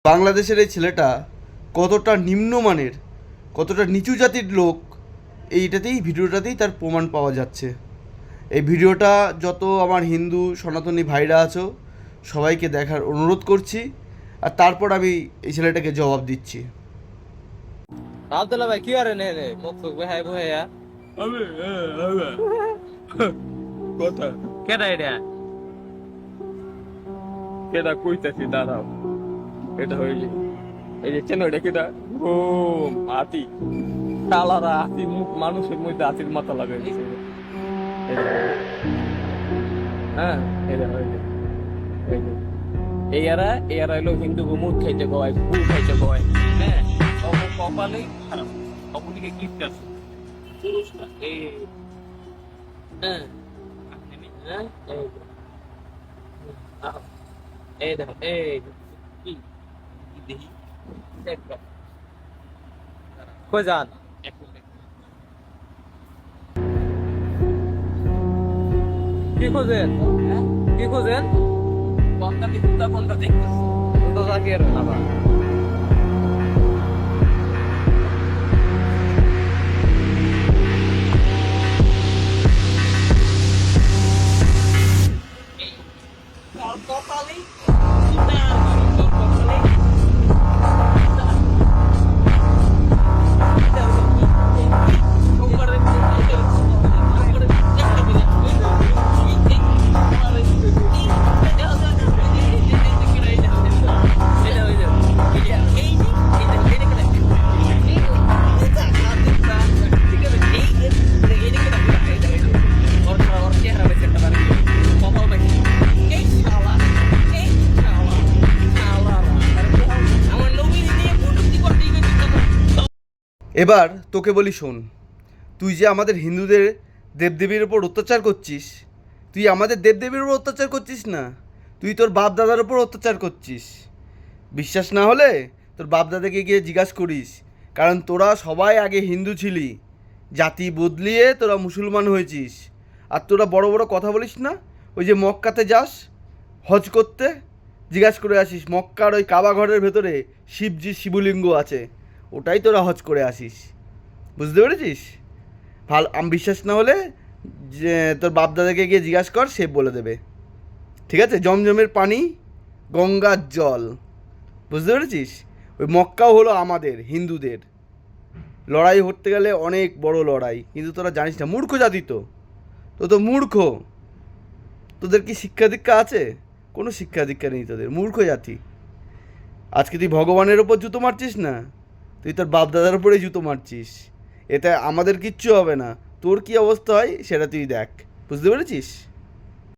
বাংলাদেশের এই ছেলেটা কতটা নিম্নমানের, কতটা নিচু জাতির লোক, এইটাতেই ভিডিওটাতেই তার প্রমাণ পাওয়া যাচ্ছে। এই ভিডিওটা যত আমার হিন্দু সনাতনী ভাইরা আছো সবাইকে দেখার অনুরোধ করছি, আর তারপর আমি এই ছেলেটাকে জবাব দিচ্ছি। আব্দুল্লাহ ভাই কি আরে নে রে মুখ ফুক বেহাই বহেয়া আমি কথা কেডা এটা কেটা কইতাছি দাঁড়াও। এটা হইলি এই যে চেন ওইটা কেটা ও হাতি কালারা হাতি মুখ মানুষের মধ্যে হাতির মাথা লাগাই দিছে। হ্যাঁ এটা হইলি এই এরা হইলো হিন্দু মুখ খাইতে কয় ফুল খাইতে কয়। হ্যাঁ কপালেই খারাপ অপরদিকে গিফট আছে পুরুষটা এই হ্যাঁ হ্যাঁ এই দেখো এই কি দেখি দেখো কই যান কি খোঁজেন কি খোঁজেন কোনটা দেখতেছ তো জাগিয়ে না বা এবার তোকে বলি শোন, তুই যে আমাদের হিন্দুদের দেবদেবীর ওপর অত্যাচার করছিস, তুই আমাদের দেবদেবীর ওপর অত্যাচার করছিস না, তুই তোর বাপ দাদার ওপর অত্যাচার করছিস। বিশ্বাস না হলে তোর বাপ দাদাকে গিয়ে জিজ্ঞাসা করিস, কারণ তোরা সবাই আগে হিন্দু ছিলি, জাতি বদলিয়ে তোরা মুসলমান হয়েছিস। আর তোরা বড় বড় কথা বলিস না, ওই যে মক্কাতে যাস হজ করতে, জিজ্ঞাসা করে আসিস মক্কার ওই কাবা ঘরের ভেতরে শিবজির শিবলিঙ্গ আছে, ওটাই তোরা হজ করে আসিস। বুঝতে পেরেছিস? ভালো, আমি বিশ্বাস না হলে যে তোর বাপ দাদাকে গিয়ে জিজ্ঞাসা কর, সে বলে দেবে। ঠিক আছে? জমজমের পানি, গঙ্গার জল। বুঝতে পেরেছিস? ওই মক্কাও হলো আমাদের হিন্দুদের। লড়াই করতে গেলে অনেক বড় লড়াই, কিন্তু তোরা জানিস না, মূর্খ জাতি তো, তো মূর্খ। তোদের কি শিক্ষা দীক্ষা আছে? কোনো শিক্ষা দীক্ষা নেই তোদের, মূর্খ জাতি। আজকে তুই ভগবানের ওপর জুতো মারছিস না, তুই তোর বাপ দাদার উপরেই জুতো মারছিস। এতে আমাদের কিচ্ছু হবে না, তোর কী অবস্থা হয় সেটা তুই দেখ। বুঝতে পেরেছিস?